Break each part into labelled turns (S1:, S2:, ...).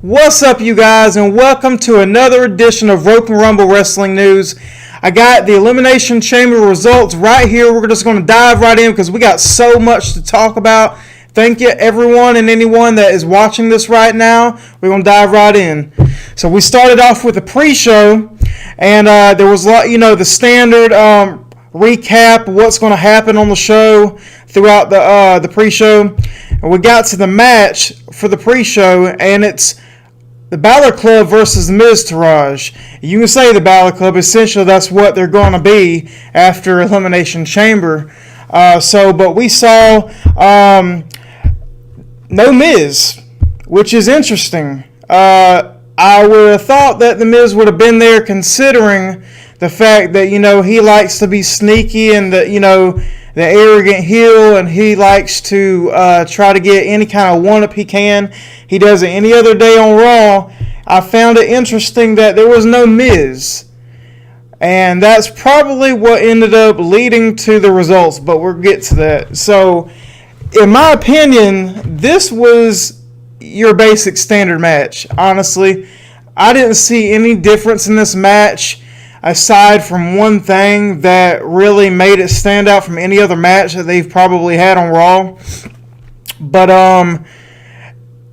S1: What's up, you guys, and welcome to another edition of Rope and Rumble Wrestling News. I got the Elimination Chamber results right here. We're just going to dive right in because we got so much to talk about. Thank you, everyone and anyone that is watching this right now. We're going to dive right in. So we started off with the pre-show, and there was the standard recap of what's going to happen on the show throughout the pre-show. And we got to the match for the pre-show, and it's the Balor Club versus the Miz Taraj. You can say the Balor Club, essentially that's what they're going to be after Elimination Chamber. But we saw no Miz, which is interesting. I would have thought that the Miz would have been there, considering the fact that, he likes to be sneaky and the arrogant heel, and he likes to try to get any kind of one-up he can. He does it any other day on Raw. I found it interesting that there was no Miz. And that's probably what ended up leading to the results, but we'll get to that. So, in my opinion, this was your basic standard match, honestly. I didn't see any difference in this match aside from one thing that really made it stand out from any other match that they've probably had on Raw. But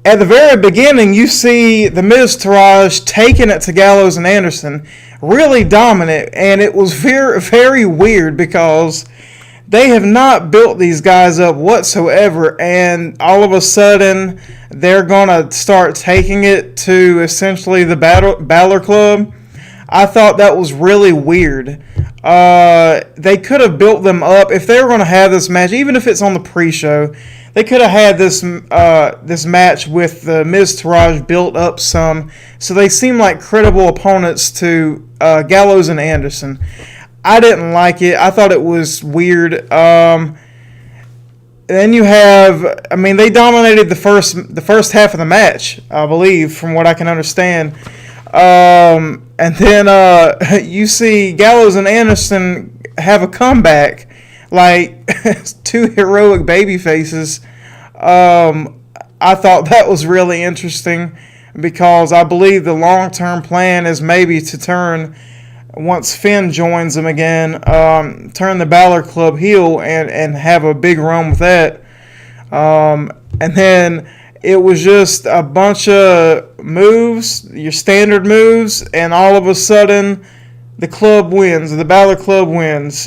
S1: at the very beginning, you see the Miz Taraj taking it to Gallows and Anderson, really dominant, and it was very, very weird because they have not built these guys up whatsoever, and all of a sudden they're going to start taking it to essentially the Balor Club. I thought that was really weird. They could have built them up. If they were going to have this match, even if it's on the pre-show, they could have had this match with the Miz Taraj built up some, so they seem like credible opponents to Gallows and Anderson. I didn't like it. I thought it was weird. Then you have, they dominated the first half of the match, I believe, from what I can understand. And then you see Gallows and Anderson have a comeback, like two heroic baby faces. I thought that was really interesting because I believe the long-term plan is maybe to turn, once Finn joins them again, turn the Balor Club heel and have a big run with that. And then it was just a bunch of moves, your standard moves, and all of a sudden the club wins, the Balor Club wins.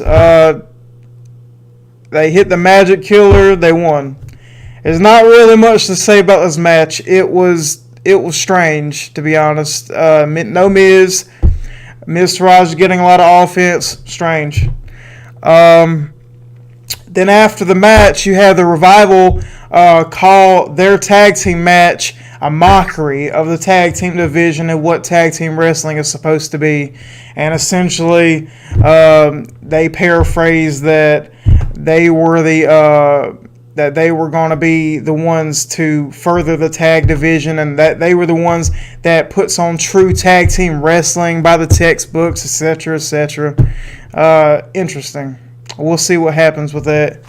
S1: They hit the Magic Killer, they won. There's not really much to say about this match. It was strange, to be honest. No Miz. Miz Taraj getting a lot of offense. Strange. Then after the match, you have the Revival call their tag team match a mockery of the tag team division and what tag team wrestling is supposed to be. And essentially, they paraphrase that they were going to be the ones to further the tag division, and that they were the ones that puts on true tag team wrestling by the textbooks, etc., etc. Interesting. We'll see what happens with that.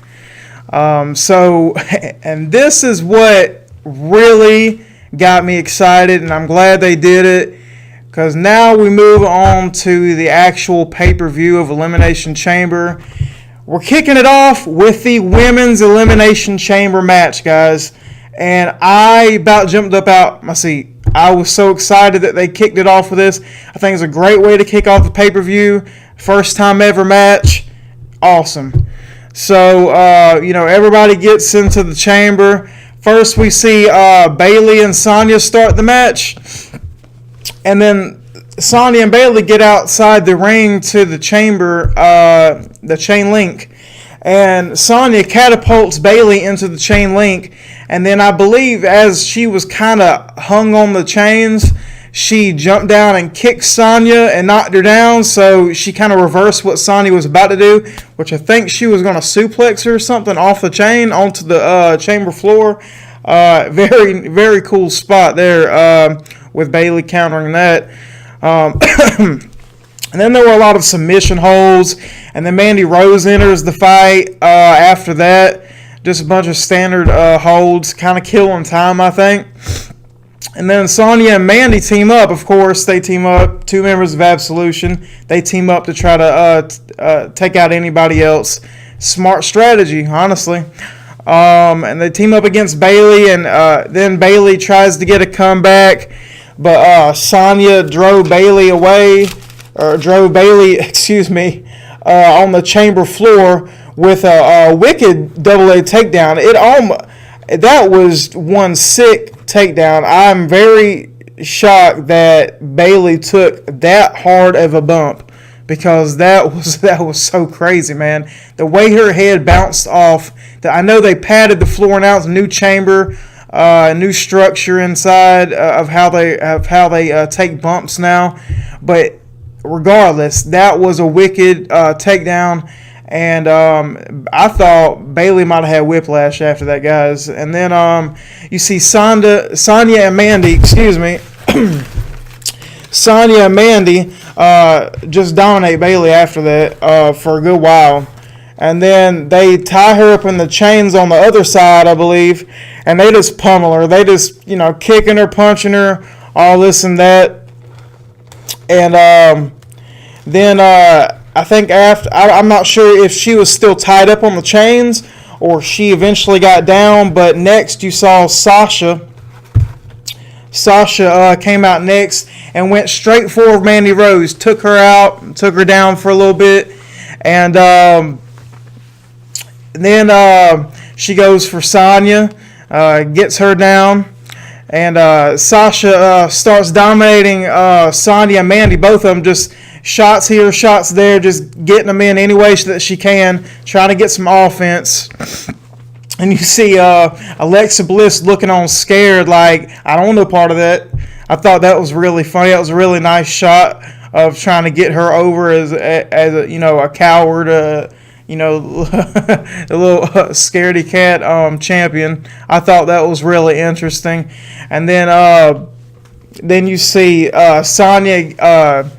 S1: And this is what really got me excited, and I'm glad they did it, because now we move on to the actual pay-per-view of Elimination Chamber. We're kicking it off with the Women's Elimination Chamber match, guys, and I about jumped up out my seat. I was so excited that they kicked it off with this. I think it's a great way to kick off the pay-per-view. First time ever match. Awesome. So, everybody gets into the chamber. First, we see Bayley and Sonya start the match. And then Sonya and Bayley get outside the ring to the chamber, the chain link. And Sonya catapults Bayley into the chain link. And then I believe as she was kind of hung on the chains, she jumped down and kicked Sonya and knocked her down, so she kind of reversed what Sonya was about to do, which I think she was going to suplex her or something off the chain onto the chamber floor. Very, very cool spot there with Bayley countering that. And then there were a lot of submission holds, and then Mandy Rose enters the fight after that. Just a bunch of standard holds, kind of killing time, I think. And then Sonya and Mandy team up. Of course, they team up. 2 members of Absolution. They team up to try to take out anybody else. Smart strategy, honestly. And they team up against Bayley, and then Bayley tries to get a comeback, but Sonya drove Bayley, on the chamber floor with a wicked double-A takedown. That was one sick takedown. I'm very shocked that Bayley took that hard of a bump, because that was so crazy, man. The way her head bounced off. I know they padded the floor now. It's a new chamber, new structure inside of how they take bumps now. But regardless, that was a wicked takedown. And I thought Bayley might have had whiplash after that, guys. And then you see Sonya and Mandy, Sonya and Mandy just dominate Bayley after that for a good while. And then they tie her up in the chains on the other side, I believe, and they just pummel her. They just, kicking her, punching her, all this and that. And then I think after, I'm not sure if she was still tied up on the chains or she eventually got down, but next you saw Sasha. Sasha came out next and went straight for Mandy Rose, took her out, took her down for a little bit, and then she goes for Sonya, gets her down, and Sasha starts dominating Sonya and Mandy, both of them, just shots here, shots there, just getting them in any way that she can, trying to get some offense. And you see Alexa Bliss looking on scared, like, I don't want no part of that. I thought that was really funny. That was a really nice shot of trying to get her over as a coward, a little scaredy cat champion. I thought that was really interesting. And then you see Sonya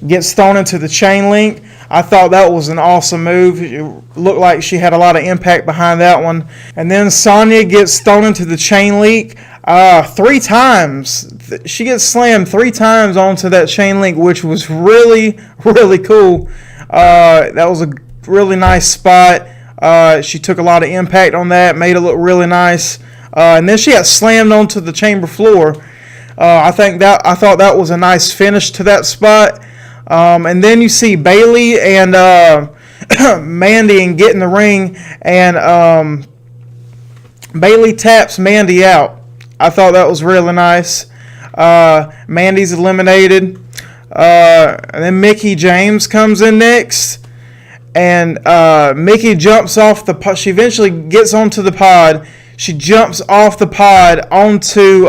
S1: gets thrown into the chain link. I thought that was an awesome move. It looked like she had a lot of impact behind that one. And then Sonya gets thrown into the chain link 3 times. She gets slammed 3 times onto that chain link, which was really, really cool. That was a really nice spot. She took a lot of impact on that, made it look really nice. And then she got slammed onto the chamber floor. I thought that was a nice finish to that spot. And then you see Bayley and Mandy and get in the ring, and Bayley taps Mandy out. I thought that was really nice. Mandy's eliminated. And then Mickie James comes in next, and Mickie jumps off the pod. She eventually gets onto the pod. She jumps off the pod onto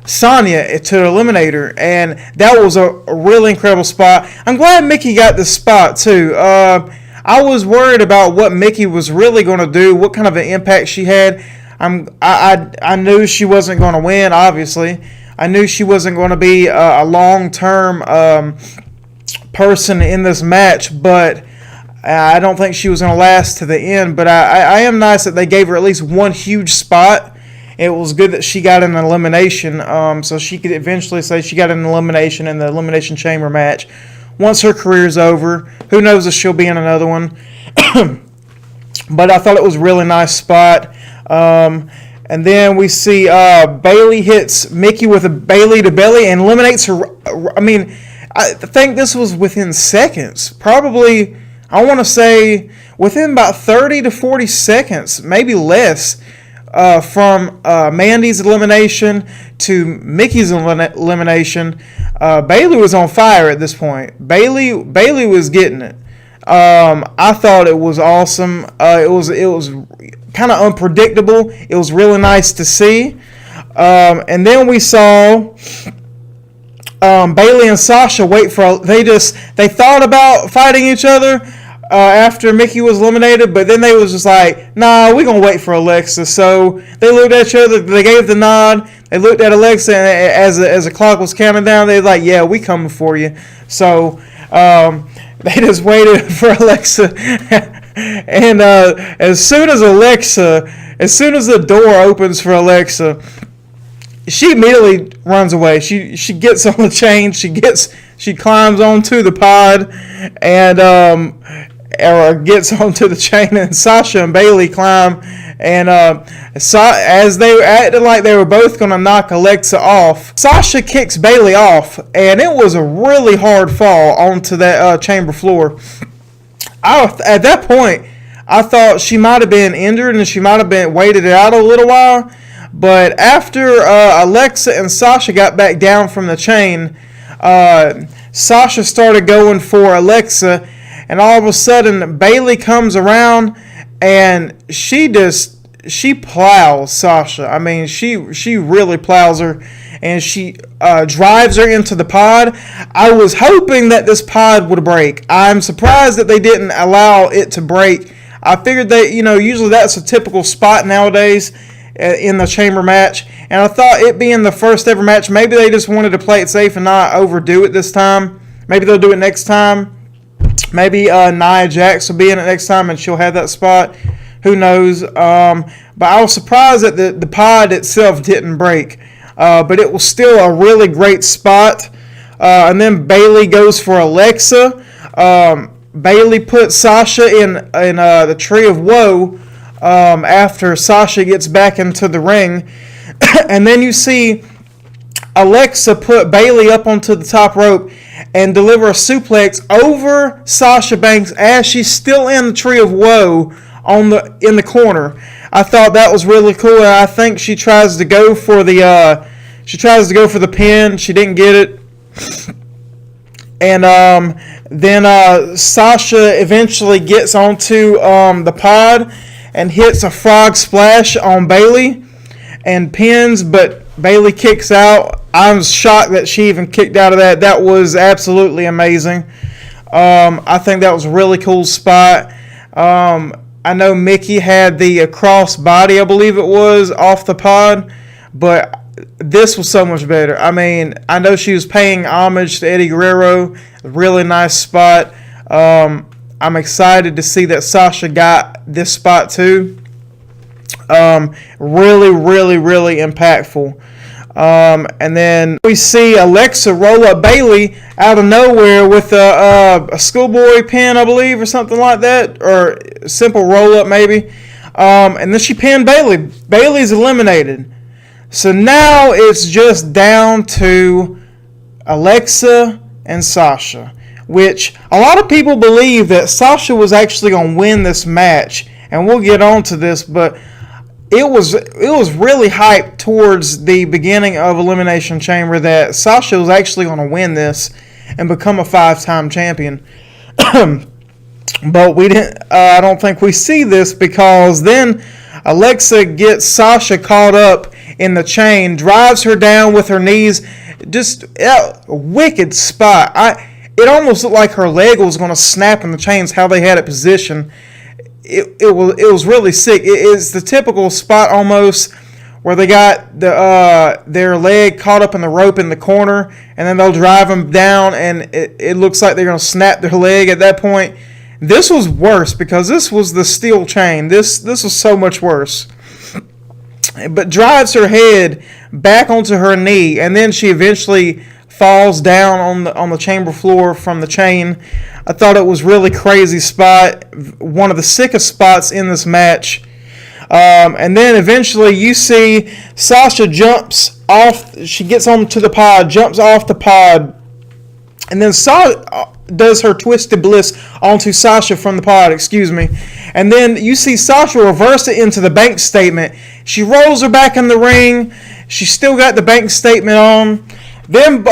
S1: Sonya to eliminate her, and that was a really incredible spot. I'm glad Mickie got the spot too. I was worried about what Mickie was really going to do, what kind of an impact she had. I knew she wasn't going to win, obviously. I knew she wasn't going to be a long-term person in this match, but I don't think she was going to last to the end. But I am nice that they gave her at least one huge spot. It was good that she got an elimination, so she could eventually say she got an elimination in the Elimination Chamber match. Once her career's over, who knows if she'll be in another one. But I thought it was a really nice spot. And then we see Bayley hits Mickie with a Bayley to belly and eliminates her. I mean, I think this was within seconds. Probably, I want to say, within about 30 to 40 seconds, maybe less. From Mandy's elimination to Mickey's elimination, Bayley was on fire at this point. Bayley was getting it. I thought it was awesome. It was kind of unpredictable. It was really nice to see. And then we saw Bayley and Sasha wait for. They thought about fighting each other. After Mickie was eliminated, but then they was just like, nah, we're going to wait for Alexa. So they looked at each other, they gave the nod, they looked at Alexa, and as the clock was counting down, they were like, yeah, we coming for you. So they just waited for Alexa. And as soon as the door opens for Alexa, she immediately runs away. She gets on the chain. She climbs onto the pod and or gets onto the chain, and Sasha and Bayley climb. And as they acted like they were both going to knock Alexa off, Sasha kicks Bayley off, and it was a really hard fall onto that chamber floor. At that point, I thought she might have been injured and she might have been waited it out a little while. But after Alexa and Sasha got back down from the chain, Sasha started going for Alexa, and all of a sudden Bayley comes around and she plows Sasha. I mean, she really plows her, and she drives her into the pod. I was hoping that this pod would break. I'm surprised that they didn't allow it to break. I figured that, usually that's a typical spot nowadays in the chamber match, and I thought it being the first ever match, maybe they just wanted to play it safe and not overdo it this time. Maybe they'll do it next time. Maybe Nia Jax will be in it next time and she'll have that spot. Who knows? But I was surprised that the pod itself didn't break. But it was still a really great spot. And then Bayley goes for Alexa. Bayley put Sasha in the Tree of Woe after Sasha gets back into the ring. And then you see Alexa put Bayley up onto the top rope and deliver a suplex over Sasha Banks as she's still in the Tree of Woe in the corner. I thought that was really cool. And I think she tries to go for the pin. She didn't get it. And then Sasha eventually gets onto the pod and hits a frog splash on Bayley and pins, but Bayley kicks out. I'm shocked that she even kicked out of that. That was absolutely amazing. I think that was a really cool spot. I know Mickey had the cross body, I believe it was, off the pod, but this was so much better. I mean, I know she was paying homage to Eddie Guerrero. Really nice spot. I'm excited to see that Sasha got this spot too. Really, really, really impactful. And then we see Alexa roll up Bayley out of nowhere with a schoolboy pin, I believe, or something like that, or a simple roll up maybe. And then she pinned Bayley. Bayley's eliminated. So now it's just down to Alexa and Sasha, which a lot of people believe that Sasha was actually going to win this match, and we'll get on to this, but it was really hyped towards the beginning of Elimination Chamber that Sasha was actually going to win this and become a 5-time champion. But we didn't. I don't think we see this, because then Alexa gets Sasha caught up in the chain, drives her down with her knees. Just a wicked spot. It almost looked like her leg was going to snap in the chains, how they had it positioned. It was really sick. It's the typical spot almost where they got their leg caught up in the rope in the corner, and then they'll drive them down, and it looks like they're going to snap their leg at that point. This was worse, because this was the steel chain. This was so much worse. But drives her head back onto her knee, and then she eventually falls down on the chamber floor from the chain. I thought it was really crazy spot, one of the sickest spots in this match. And then eventually you see Sasha jumps off. She gets onto the pod, jumps off the pod, and then does her twisted bliss onto Sasha from the pod, and then you see Sasha reverse it into the bank statement. She rolls her back in the ring. She still got the bank statement on. Then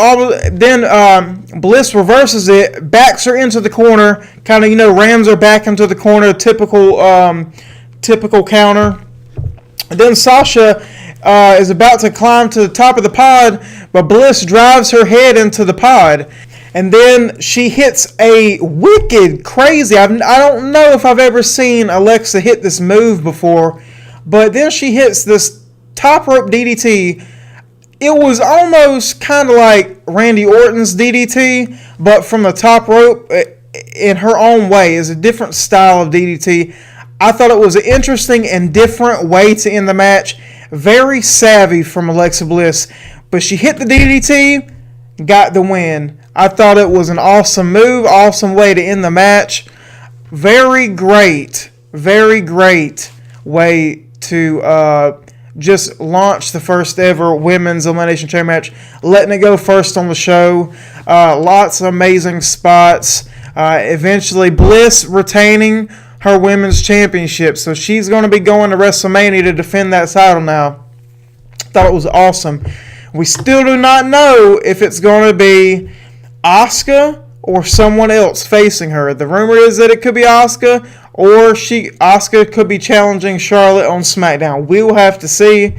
S1: Bliss reverses it, backs her into the corner, kind of rams her back into the corner, typical counter. And then Sasha is about to climb to the top of the pod, but Bliss drives her head into the pod. And then she hits a wicked, crazy, I don't know if I've ever seen Alexa hit this move before, but then she hits this top rope DDT. It was almost kind of like Randy Orton's DDT, but from the top rope in her own way. Is a different style of DDT. I thought it was an interesting and different way to end the match. Very savvy from Alexa Bliss. But she hit the DDT, got the win. I thought it was an awesome move, awesome way to end the match. Very great way to just launch the first ever women's Elimination Chamber match, letting it go first on the show. Lots of amazing spots. Eventually, Bliss retaining her women's championship, so she's going to be going to WrestleMania to defend that title now. Thought it was awesome. We still do not know if it's going to be Asuka or someone else facing her. The rumor is that it could be Asuka, or Asuka could be challenging Charlotte on SmackDown. We will have to see.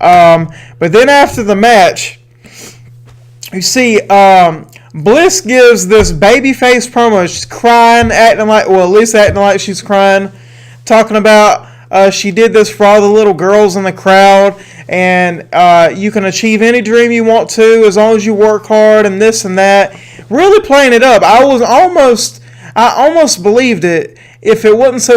S1: But then after the match, you see Bliss gives this babyface promo. She's crying, at least acting like she's crying, talking about she did this for all the little girls in the crowd, and you can achieve any dream you want to as long as you work hard, and this and that. Really playing it up. I almost believed it if it wasn't for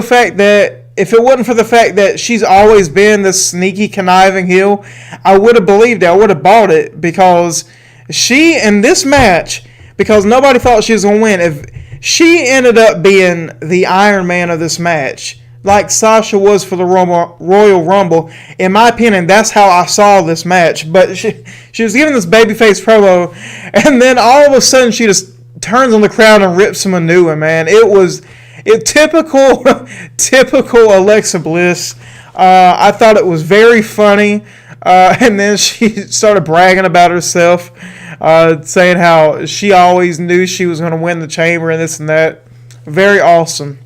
S1: the fact that she's always been this sneaky, conniving heel. I would have believed it. I would have bought it, because she, in this match, because nobody thought she was going to win, if she ended up being the Iron Man of this match, like Sasha was for the Royal Rumble, in my opinion, that's how I saw this match. But she was giving this babyface promo, and then all of a sudden she just turns on the crowd and rips him a new one, man. Typical Alexa Bliss. I thought it was very funny. And then she started bragging about herself, saying how she always knew she was going to win the chamber and this and that. Very awesome.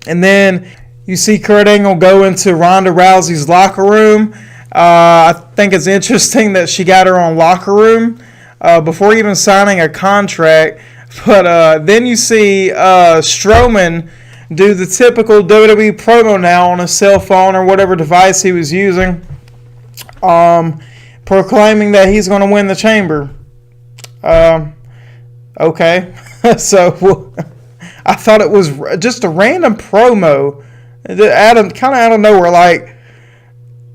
S1: And then you see Kurt Angle go into Ronda Rousey's locker room. I think it's interesting that she got her own locker room before even signing a contract. But then you see Strowman do the typical WWE promo now on his cell phone or whatever device he was using, proclaiming that he's going to win the chamber. Okay. So I thought it was just a random promo, kind of out of nowhere. Like,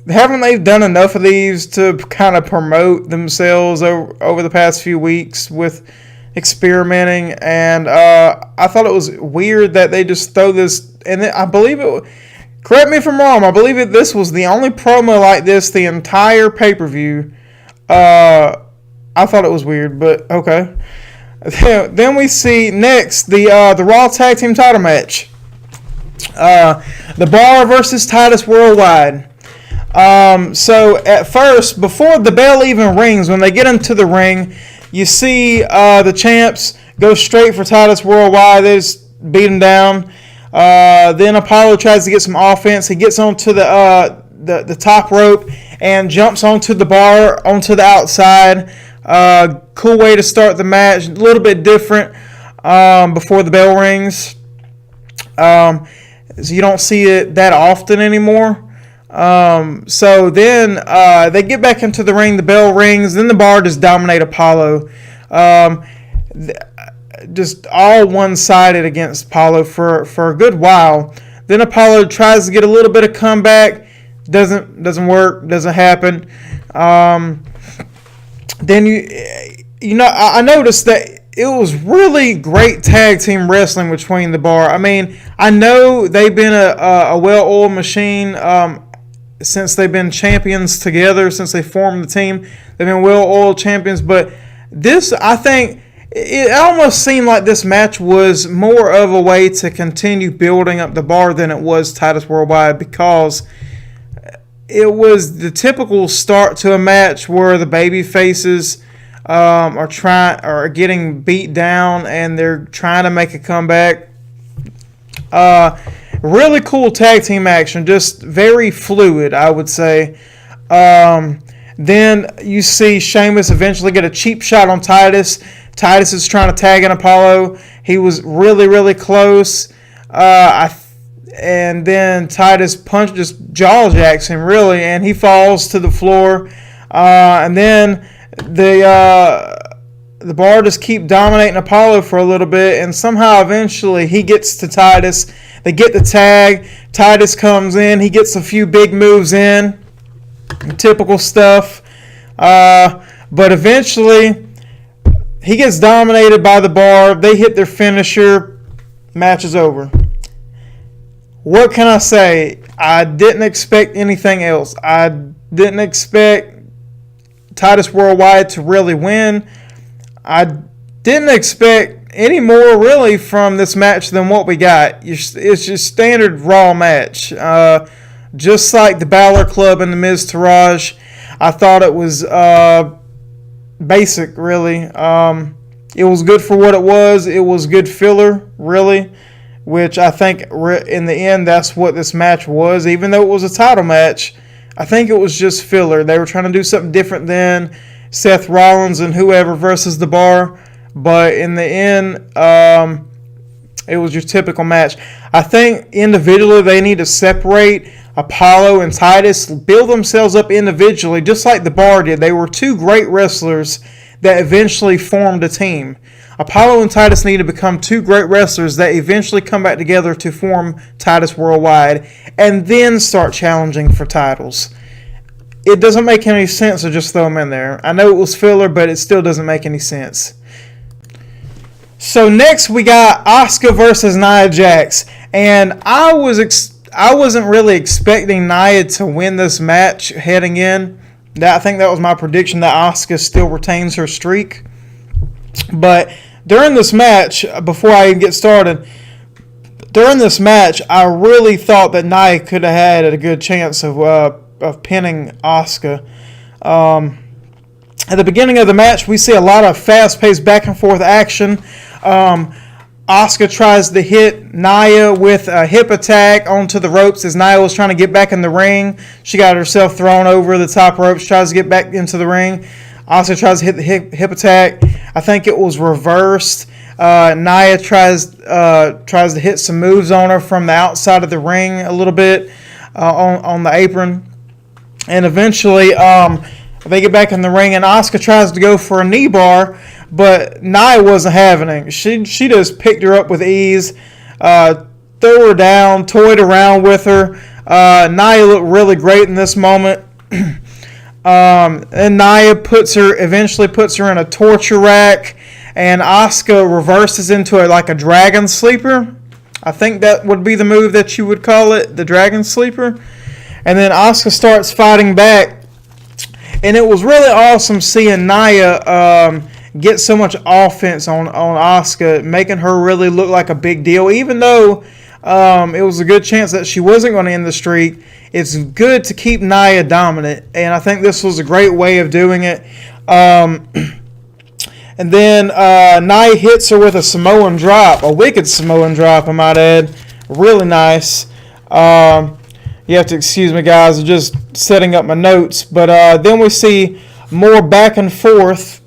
S1: haven't they done enough of these to kind of promote themselves over the past few weeks with experimenting? And I thought it was weird that they just throw this, and I believe it, correct me if I'm wrong, I believe this was the only promo like this the entire pay-per-view. I thought it was weird, but okay. Then we see next the Raw Tag Team title match. The Bar versus Titus Worldwide. So at first, before the bell even rings, when they get into the ring, you see the champs go straight for Titus Worldwide. They just beat him down. Then Apollo tries to get some offense. He gets onto the top rope and jumps onto the bar, onto the outside. Cool way to start the match. A little bit different before the bell rings. So you don't see it that often anymore. So then they get back into the ring. The bell rings. Then the Bar just dominate Apollo. Just all one-sided against Apollo for a good while. Then Apollo tries to get a little bit of comeback. Doesn't work. Doesn't happen. Then I noticed that it was really great tag team wrestling between the Bar. I mean, I know they've been a well-oiled machine since they've been champions together, since they formed the team. They've been well-oiled champions, but this, I think, it almost seemed like this match was more of a way to continue building up the Bar than it was Titus Worldwide, because it was the typical start to a match where the baby faces are getting beat down and they're trying to make a comeback. Really cool tag team action, just very fluid, I would say. Then you see Sheamus eventually get a cheap shot on Titus. Titus is trying to tag in Apollo. He was really, really close. And then Titus just jaw jacks him, really, and he falls to the floor. And then the Bar just keep dominating Apollo for a little bit, and somehow eventually he gets to Titus. They get the tag. Titus comes in. He gets a few big moves in. typical stuff. But eventually, he gets dominated by the bar. They hit their finisher. Match is over. What can I say? I didn't expect anything else. I didn't expect Titus Worldwide to really win. I didn't expect any more really from this match than what we got. It's just standard Raw match. Just like the Balor Club and the Miz Taraj. I thought it was basic, really. It was good for what it was. It was good filler, really, which I think in the end that's what this match was. Even though it was a title match, I think it was just filler. They were trying to do something different than Seth Rollins and whoever versus the Bar, but in the end, it was your typical match. I think individually they need to separate Apollo and Titus, build themselves up individually, just like the Bar did. They were two great wrestlers that eventually formed a team. Apollo and Titus need to become two great wrestlers that eventually come back together to form Titus Worldwide and then start challenging for titles. It doesn't make any sense to just throw them in there. I know it was filler, but it still doesn't make any sense. So next we got Asuka versus Nia Jax, and I wasn't really expecting Nia to win this match heading in. I think that was my prediction, that Asuka still retains her streak. But during this match, before I even get started, during this match, I really thought that Nia could have had a good chance of pinning Asuka. At the beginning of the match, we see a lot of fast-paced back-and-forth action. Asuka tries to hit Nia with a hip attack onto the ropes as Nia was trying to get back in the ring. She got herself thrown over the top ropes, tries to get back into the ring. Asuka tries to hit the hip attack. I think it was reversed. Nia tries to hit some moves on her from the outside of the ring a little bit on the apron. And eventually they get back in the ring and Asuka tries to go for a knee bar, but Nia wasn't having it. She just picked her up with ease, threw her down, toyed around with her. Nia looked really great in this moment. And Nia eventually puts her in a torture rack, and Asuka reverses into like a dragon sleeper. I think that would be the move that you would call it, the dragon sleeper. And then Asuka starts fighting back, and it was really awesome seeing Nia get so much offense on Asuka, making her really look like a big deal, even though it was a good chance that she wasn't going to end the streak. It's good to keep Nia dominant, and I think this was a great way of doing it. And then Nia hits her with a Samoan drop, a wicked Samoan drop, I might add. Really nice. You have to excuse me, guys. I'm just setting up my notes. But then we see more back and forth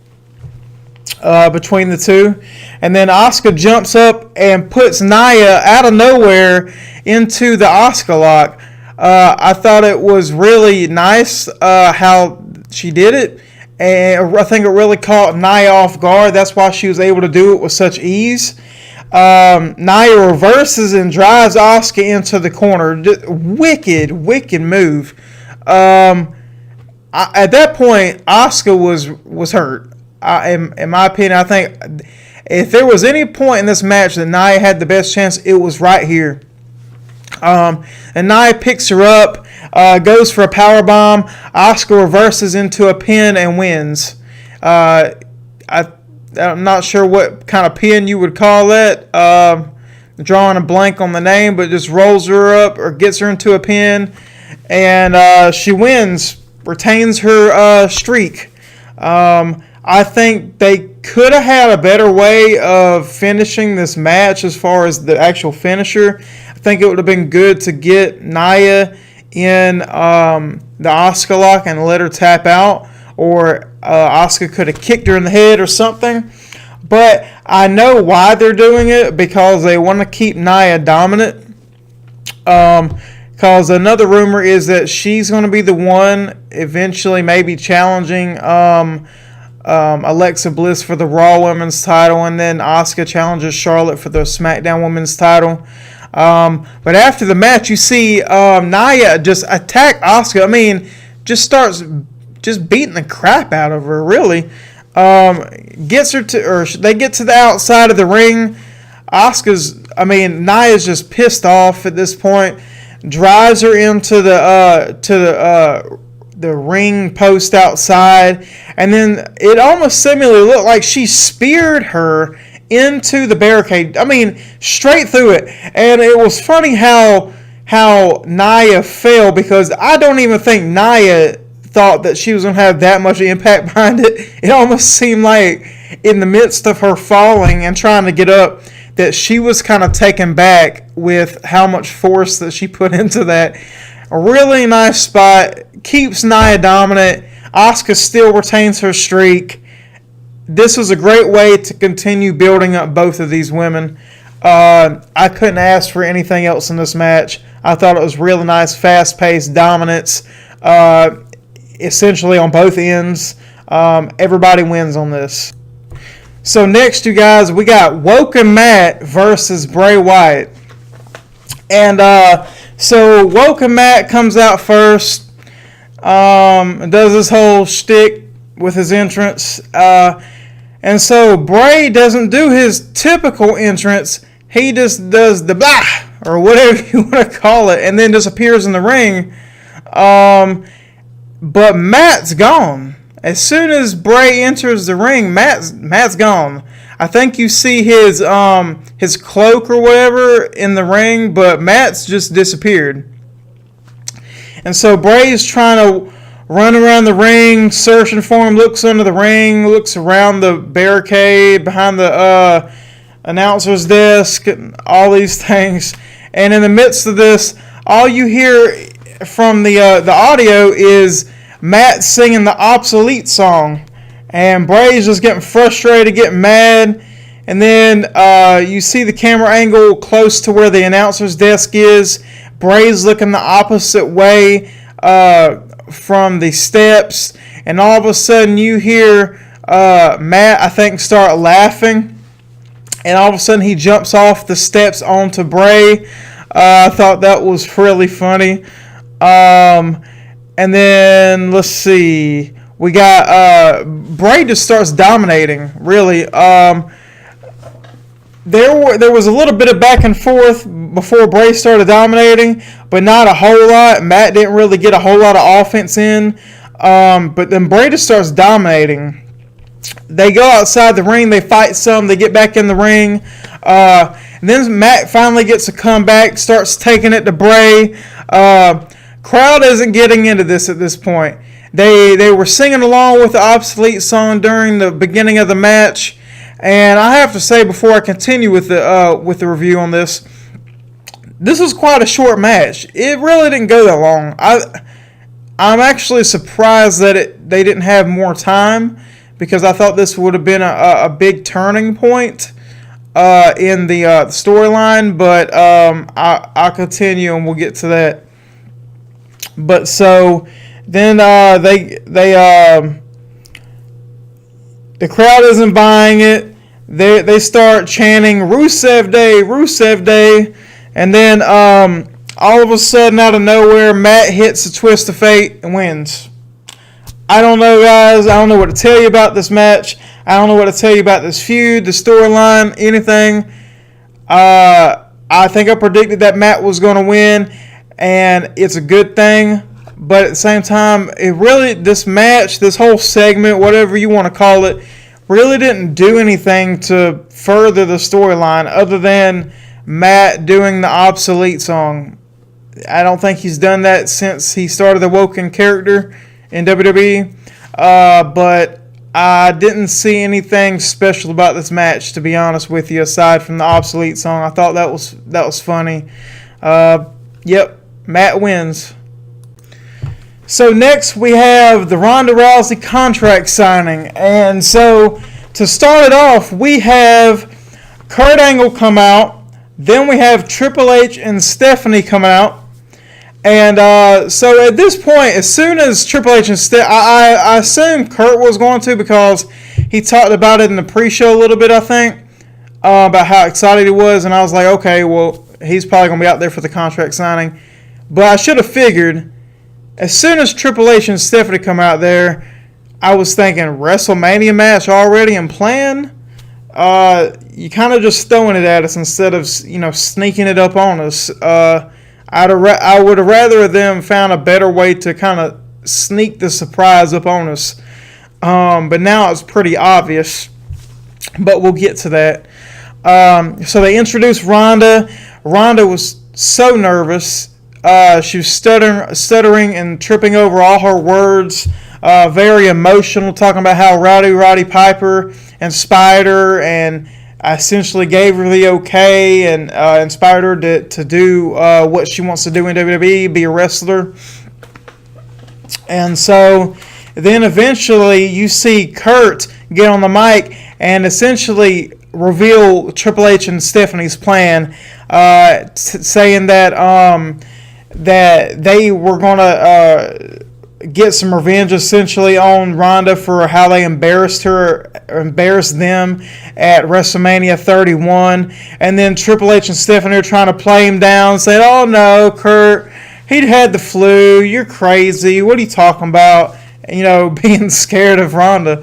S1: between the two. And then Asuka jumps up and puts Nia out of nowhere into the Asuka lock. I thought it was really nice how she did it. And I think it really caught Nia off guard. That's why she was able to do it with such ease. Nia reverses and drives Asuka into the corner. Wicked move. At that point, Asuka was hurt. In my opinion, I think if there was any point in this match that Nia had the best chance, it was right here. And Nia picks her up, goes for a powerbomb. Asuka reverses into a pin and wins. I'm not sure what kind of pin you would call that. Drawing a blank on the name, but just rolls her up or gets her into a pin. And she wins, retains her streak. I think they could have had a better way of finishing this match as far as the actual finisher. I think it would have been good to get Nia in the Asuka lock and let her tap out, or Asuka could have kicked her in the head or something. But I know why they're doing it, because they want to keep Nia dominant. Because another rumor is that she's going to be the one eventually maybe challenging Alexa Bliss for the Raw Women's title, and then Asuka challenges Charlotte for the SmackDown Women's title. But after the match, you see Nia just attack Asuka. I mean, just starts just beating the crap out of her, really. Gets her to, or they get to the outside of the ring. Nia's just pissed off at this point. Drives her into the ring post outside, and then it almost seemingly looked like she speared her into the barricade. I mean, straight through it. And it was funny how Nia fell, because I don't even think Nia thought that she was going to have that much impact behind it. It almost seemed like in the midst of her falling and trying to get up, that she was kind of taken back with how much force that she put into that. A really nice spot. Keeps Nia dominant. Asuka still retains her streak. This was a great way to continue building up both of these women. I couldn't ask for anything else in this match. I thought it was really nice, fast-paced dominance, essentially on both ends. Everybody wins on this. So next, you guys, we got Woken Matt versus Bray Wyatt. And so Woken Matt comes out first, does this whole shtick with his entrance. And so Bray doesn't do his typical entrance. He just does the blah, or whatever you want to call it, and then disappears in the ring. But Matt's gone. As soon as Bray enters the ring, Matt's gone. I think you see his cloak or whatever in the ring, but Matt's just disappeared. And so Bray's trying to run around the ring, searching for him, looks under the ring, looks around the barricade, behind the announcer's desk, and all these things. And in the midst of this, all you hear from the audio is Matt singing the obsolete song, and Bray's just getting frustrated, getting mad. And then you see the camera angle close to where the announcer's desk is. Bray's looking the opposite way from the steps, and all of a sudden you hear Matt, I think, start laughing, and all of a sudden he jumps off the steps onto Bray. I thought that was really funny. And then, let's see, we got Bray just starts dominating, really. There was a little bit of back and forth before Bray started dominating, but not a whole lot. Matt didn't really get a whole lot of offense in. But then Bray just starts dominating. They go outside the ring, they fight some, they get back in the ring. And then Matt finally gets a comeback, starts taking it to Bray. Crowd isn't getting into this at this point. They were singing along with the obsolete song during the beginning of the match, and I have to say, before I continue with the review on this was quite a short match. It really didn't go that long. I'm actually surprised that they didn't have more time, because I thought this would have been a big turning point in the storyline. But I'll continue and we'll get to that. But so then the crowd isn't buying it. They start chanting Rusev Day, Rusev Day, and then all of a sudden, out of nowhere, Matt hits a twist of fate and wins. I don't know, guys. I don't know what to tell you about this match. I don't know what to tell you about this feud, the storyline, anything. I think I predicted that Matt was going to win, and it's a good thing. But at the same time, this match, this whole segment, whatever you want to call it, really didn't do anything to further the storyline other than Matt doing the obsolete song. I don't think he's done that since he started the Woken character in WWE. But I didn't see anything special about this match, to be honest with you, aside from the obsolete song. I thought that was funny. Yep, Matt wins. So next we have the Ronda Rousey contract signing. And so to start it off, we have Kurt Angle come out. Then we have Triple H and Stephanie come out. And so at this point, as soon as Triple H and I assumed Kurt was going to, because he talked about it in the pre-show a little bit, I think, about how excited he was. And I was like, okay, well, he's probably going to be out there for the contract signing. But I should have figured as soon as Triple H and Stephanie come out there, I was thinking WrestleMania match already in plan. You kind of just throwing it at us instead of sneaking it up on us. I would have rather them found a better way to kind of sneak the surprise up on us. But now it's pretty obvious. But we'll get to that. So they introduced Ronda. Ronda was so nervous. She was stuttering and tripping over all her words. Very emotional, talking about how Roddy Piper inspired her and essentially gave her the okay and inspired her to do what she wants to do in WWE, be a wrestler. And so then eventually you see Kurt get on the mic and essentially reveal Triple H and Stephanie's plan, saying that that they were going to get some revenge essentially on Ronda for how they embarrassed them at WrestleMania 31. And then Triple H and Stephanie are trying to play him down, saying, "Oh no, Kurt, he'd had the flu. You're crazy. What are you talking about?" Being scared of Ronda.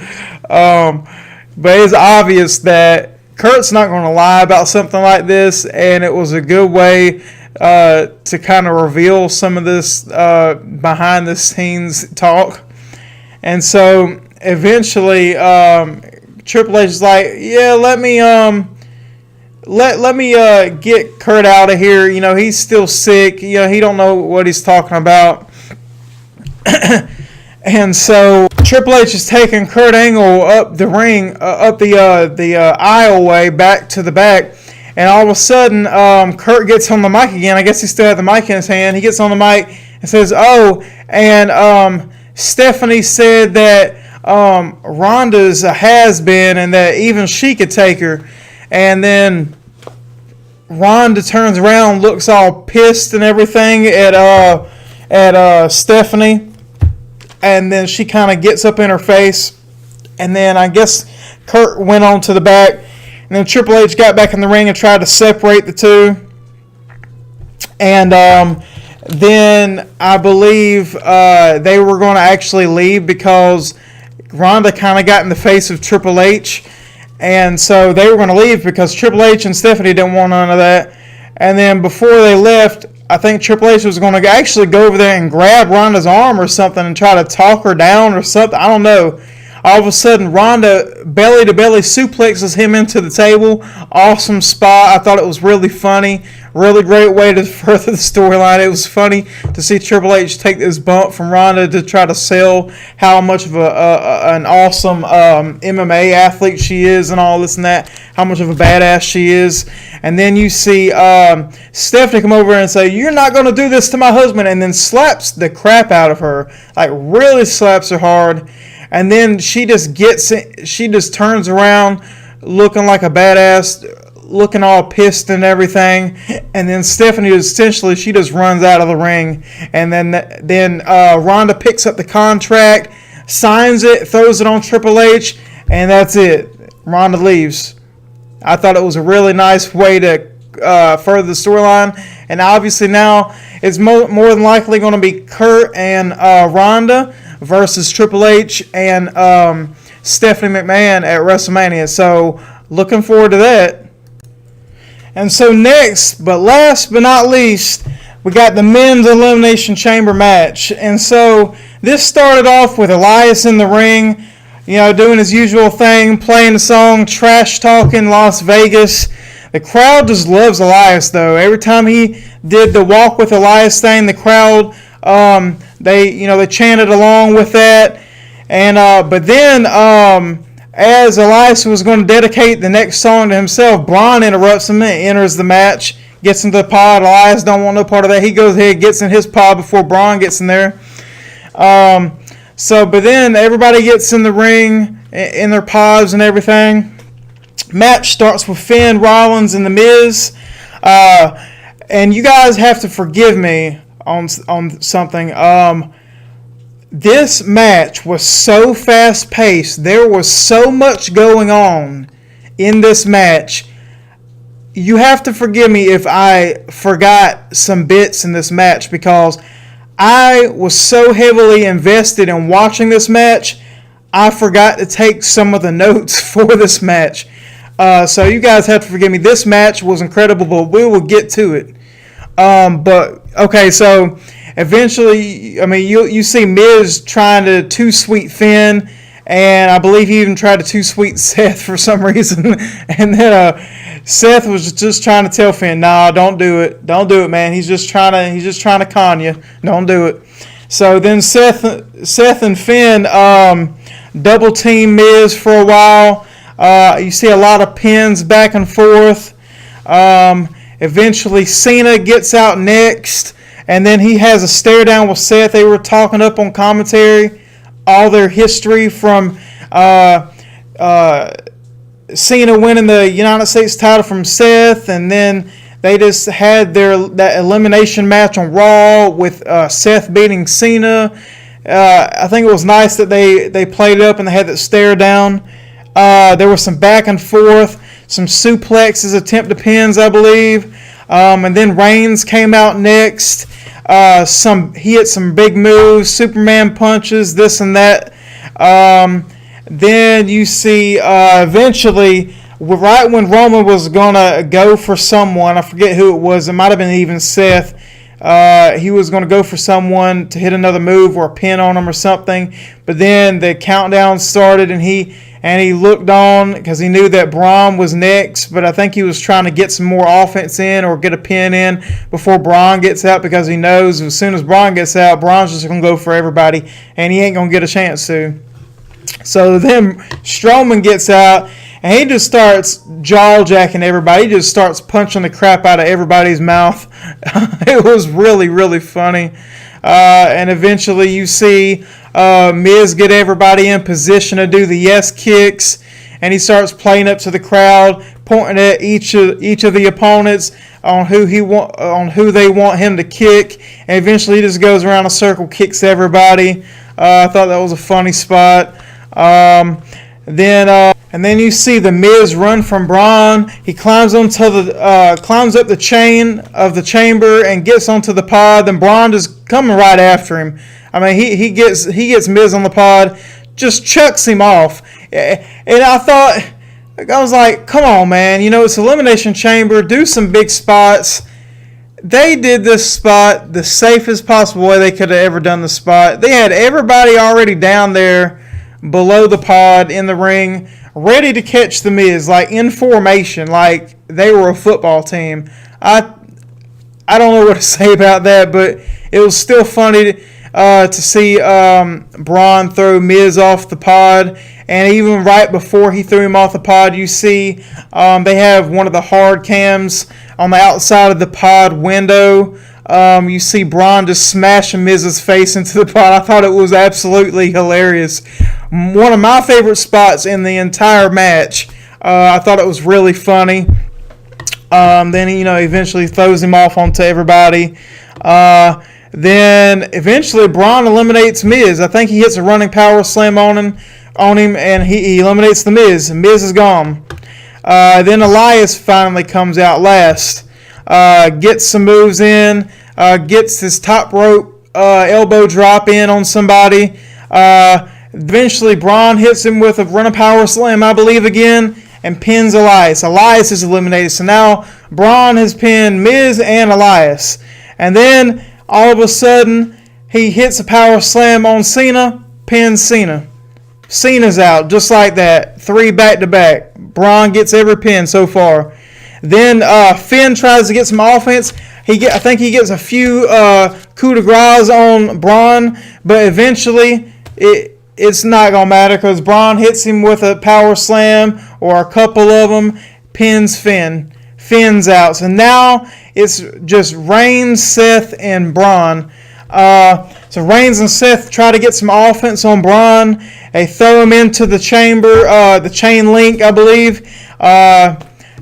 S1: But it's obvious that Kurt's not going to lie about something like this, and it was a good way to kind of reveal some of this behind the scenes talk. And so eventually Triple H is like, "Yeah, let me get Kurt out of here. He's still sick. He don't know what he's talking about." And so Triple H is taking Kurt Angle up the ring, up the aisleway back to the back. And all of a sudden, Kurt gets on the mic again. I guess he still had the mic in his hand. He gets on the mic and says, "Oh, and Stephanie said that Ronda's a has-been and that even she could take her." And then Ronda turns around, looks all pissed and everything at Stephanie. And then she kind of gets up in her face. And then I guess Kurt went on to the back. And then Triple H got back in the ring and tried to separate the two. And then I believe they were going to actually leave because Ronda kind of got in the face of Triple H. And so they were going to leave because Triple H and Stephanie didn't want none of that. And then before they left, I think Triple H was going to actually go over there and grab Ronda's arm or something and try to talk her down or something. I don't know. All of a sudden, Ronda belly-to-belly suplexes him into the table. Awesome spot. I thought it was really funny. Really great way to further the storyline. It was funny to see Triple H take this bump from Ronda to try to sell how much of an awesome MMA athlete she is and all this and that. How much of a badass she is. And then you see Stephanie come over and say, "You're not going to do this to my husband," and then slaps the crap out of her. Like, really slaps her hard. And then she just turns around looking like a badass, looking all pissed and everything. And then Stephanie essentially, she just runs out of the ring. And then Ronda picks up the contract, signs it, throws it on Triple H, and that's it. Ronda leaves. I thought it was a really nice way to further the storyline. And obviously now it's more than likely going to be Kurt and Ronda versus Triple H and Stephanie McMahon at WrestleMania. So looking forward to that. And so next, but last but not least, we got the men's Elimination Chamber match. And so this started off with Elias in the ring, doing his usual thing, playing the song, trash talking Las Vegas. The crowd just loves Elias, though. Every time he did the Walk with Elias thing, the crowd, they chanted along with that. And but then as Elias was going to dedicate the next song to himself, Braun interrupts him and enters the match, gets into the pod. Elias don't want no part of that. He goes ahead, gets in his pod before Braun gets in there. But then everybody gets in the ring, in their pods and everything. Match starts with Finn, Rollins, and The Miz. And you guys have to forgive me on something. This match was so fast-paced. There was so much going on in this match. You have to forgive me if I forgot some bits in this match because I was so heavily invested in watching this match, I forgot to take some of the notes for this match. So you guys have to forgive me. This match was incredible, but we will get to it. But okay, so eventually, I mean, you see Miz trying to too sweet Finn, and I believe he even tried to too sweet Seth for some reason. And then Seth was just trying to tell Finn, "Nah, don't do it, man. He's just trying to con you. Don't do it." So then Seth and Finn double team Miz for a while. You see a lot of pins back and forth. Eventually, Cena gets out next, and then he has a stare down with Seth. They were talking up on commentary all their history from Cena winning the United States title from Seth, and then they just had that elimination match on Raw with Seth beating Cena. I think it was nice that they played it up and they had that stare down. There was some back and forth, some suplexes, attempted pins, I believe. And then Reigns came out next. He hit some big moves, Superman punches, this and that. Then you see eventually, right when Roman was going to go for someone, I forget who it was, it might have been even Seth, he was going to go for someone to hit another move or a pin on him or something, but then the countdown started and he looked on because he knew that Braun was next, but I think he was trying to get some more offense in or get a pin in before Braun gets out, because he knows as soon as Braun gets out, Braun's just going to go for everybody and he ain't going to get a chance to. So then Strowman gets out and he just starts jaw-jacking everybody. He just starts punching the crap out of everybody's mouth. It was really, really funny. And eventually you see Miz get everybody in position to do the yes kicks, and he starts playing up to the crowd, pointing at each of the opponents on who they want him to kick, and eventually he just goes around a circle, kicks everybody. I thought that was a funny spot. Then you see the Miz run from Braun. He climbs up the chain of the chamber and gets onto the pod. Then Braun just coming right after him. I mean, he gets Miz on the pod, just chucks him off. And I was like, come on, man. It's Elimination Chamber. Do some big spots. They did this spot the safest possible way they could have ever done the spot. They had everybody already down there below the pod in the ring, ready to catch the Miz, like in formation, like they were a football team. I don't know what to say about that, but it was still funny to see Braun throw Miz off the pod. And even right before he threw him off the pod, you see they have one of the hard cams on the outside of the pod window. You see Braun just smashing Miz's face into the pod. I thought it was absolutely hilarious. One of my favorite spots in the entire match. I thought it was really funny. Then he, eventually throws him off onto everybody. Then eventually Braun eliminates Miz. I think he hits a running power slam on him, and he eliminates the Miz. Miz is gone. Then Elias finally comes out last. Gets some moves in. Gets his top rope elbow drop in on somebody. Eventually Braun hits him with a running power slam, I believe, again, and pins Elias. Elias is eliminated. So now Braun has pinned Miz and Elias. And then all of a sudden he hits a power slam on Cena, pins Cena. Cena's out just like that. 3 back-to-back. Braun gets every pin so far. Then Finn tries to get some offense. I think he gets a few coup de grace on Braun, but eventually it's not going to matter because Braun hits him with a power slam or a couple of them, pins Finn. Finn's out. So now it's just Reigns, Seth, and Braun. So Reigns and Seth try to get some offense on Braun. They throw him into the chamber, the chain link, I believe.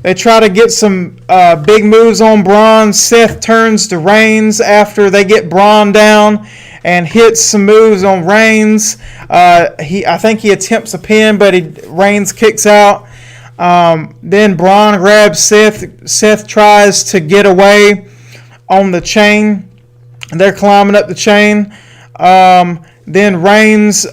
S1: They try to get some big moves on Braun. Seth turns to Reigns after they get Braun down and hits some moves on Reigns. I think he attempts a pin, but Reigns kicks out. Then Braun grabs Seth. Seth tries to get away on the chain. They're climbing up the chain. Then Reigns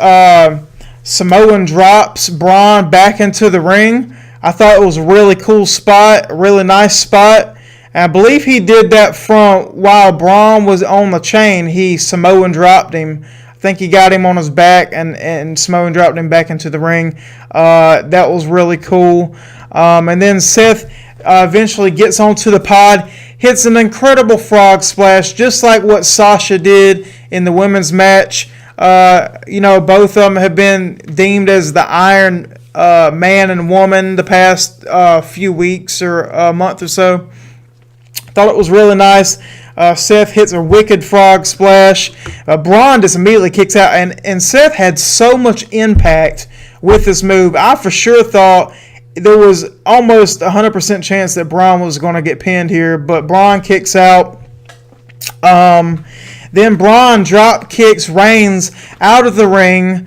S1: Samoan drops Braun back into the ring. I thought it was a really cool spot, a really nice spot. And I believe he did that from while Braun was on the chain. He Samoan dropped him. I think he got him on his back and Samoan dropped him back into the ring. That was really cool. And then Seth eventually gets onto the pod, hits an incredible frog splash, just like what Sasha did in the women's match. Both of them have been deemed as the Iron Man and woman the past few weeks or a month or so. Thought it was really nice. Seth hits a wicked frog splash. Braun just immediately kicks out, and Seth had so much impact with this move. I for sure thought there was almost 100% chance that Braun was going to get pinned here, but Braun kicks out. Then Braun drop kicks Reigns out of the ring.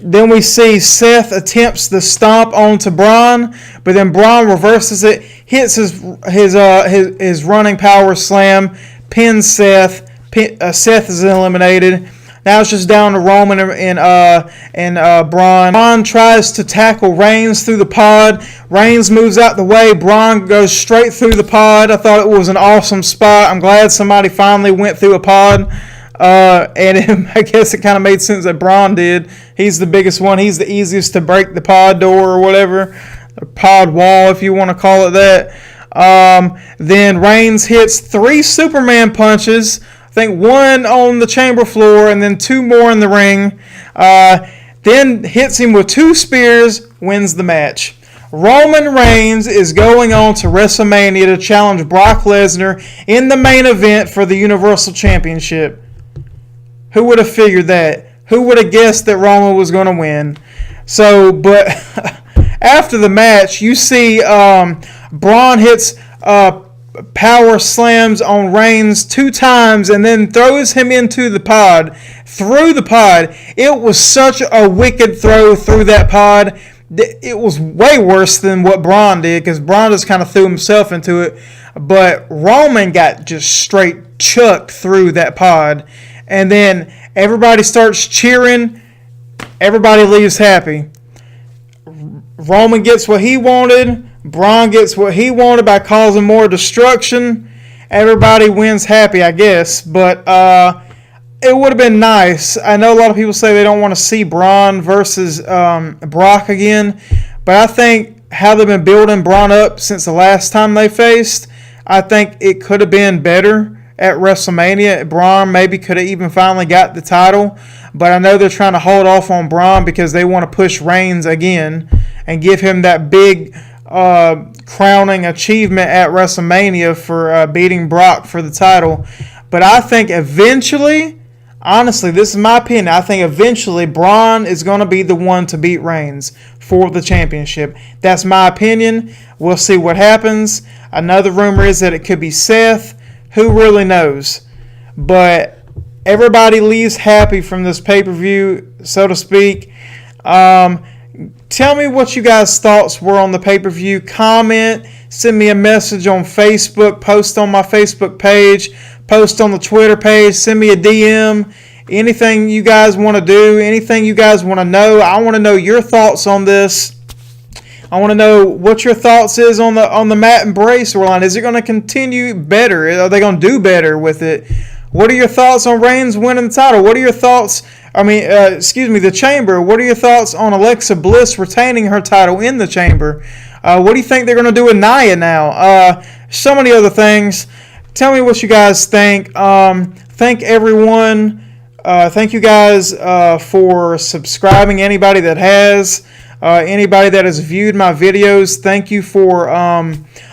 S1: Then we see Seth attempts the stomp onto Braun, but then Braun reverses it, hits his running power slam, pins Seth. Seth is eliminated. Now it's just down to Roman and Braun. Braun tries to tackle Reigns through the pod. Reigns moves out the way. Braun goes straight through the pod. I thought it was an awesome spot. I'm glad somebody finally went through a pod. I guess it kind of made sense that Braun did. He's the biggest one. He's the easiest to break the pod door or whatever. The pod wall, if you want to call it that. Then Reigns hits 3 Superman punches. I think 1 on the chamber floor and then 2 more in the ring. Then hits him with 2 spears, wins the match. Roman Reigns is going on to WrestleMania to challenge Brock Lesnar in the main event for the Universal Championship. Who would have figured that? Who would have guessed that Roman was going to win? But after the match, you see Braun hits power slams on Reigns 2 times and then throws him into the pod. Through the pod. It was such a wicked throw through that pod. It was way worse than what Braun did because Braun just kind of threw himself into it. But Roman got just straight chucked through that pod. And then everybody starts cheering. Everybody leaves happy. Roman gets what he wanted. Braun gets what he wanted by causing more destruction. Everybody wins happy, I guess. But it would have been nice. I know a lot of people say they don't want to see Braun versus Brock again. But I think how they've been building Braun up since the last time they faced, I think it could have been better at WrestleMania. Braun maybe could have even finally got the title. But I know they're trying to hold off on Braun because they want to push Reigns again and give him that big crowning achievement at WrestleMania for beating Brock for the title. But I think eventually, honestly, this is my opinion, I think eventually Braun is going to be the one to beat Reigns for the championship. That's my opinion. We'll see what happens. Another rumor is that it could be Seth. Who really knows? But everybody leaves happy from this pay-per-view, so to speak. Tell me what you guys' thoughts were on the pay-per-view. Comment, send me a message on Facebook, post on my Facebook page, post on the Twitter page, send me a DM. Anything you guys want to do, anything you guys want to know. I want to know your thoughts on this. I want to know what your thoughts is on the Matt and Bray storyline. Is it going to continue better? Are they going to do better with it? What are your thoughts on Reigns winning the title? What are your thoughts? The Chamber. What are your thoughts on Alexa Bliss retaining her title in the Chamber? What do you think they're going to do with Nia now? So many other things. Tell me what you guys think. Thank everyone. Thank you guys for subscribing. Anybody that has. Anybody that has viewed my videos, thank you for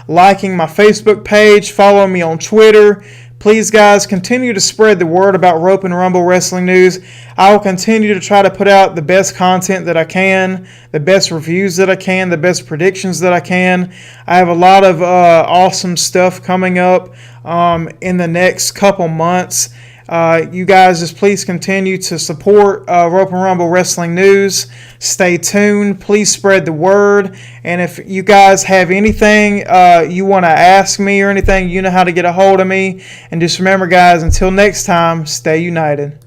S1: liking my Facebook page, follow me on Twitter. Please, guys, continue to spread the word about Rope and Rumble Wrestling News. I will continue to try to put out the best content that I can, the best reviews that I can, the best predictions that I can. I have a lot of awesome stuff coming up in the next couple months. You guys just please continue to support Rope and Rumble Wrestling News. Stay tuned. Please spread the word. And if you guys have anything you want to ask me or anything, you know how to get a hold of me. And just remember, guys, until next time, stay united.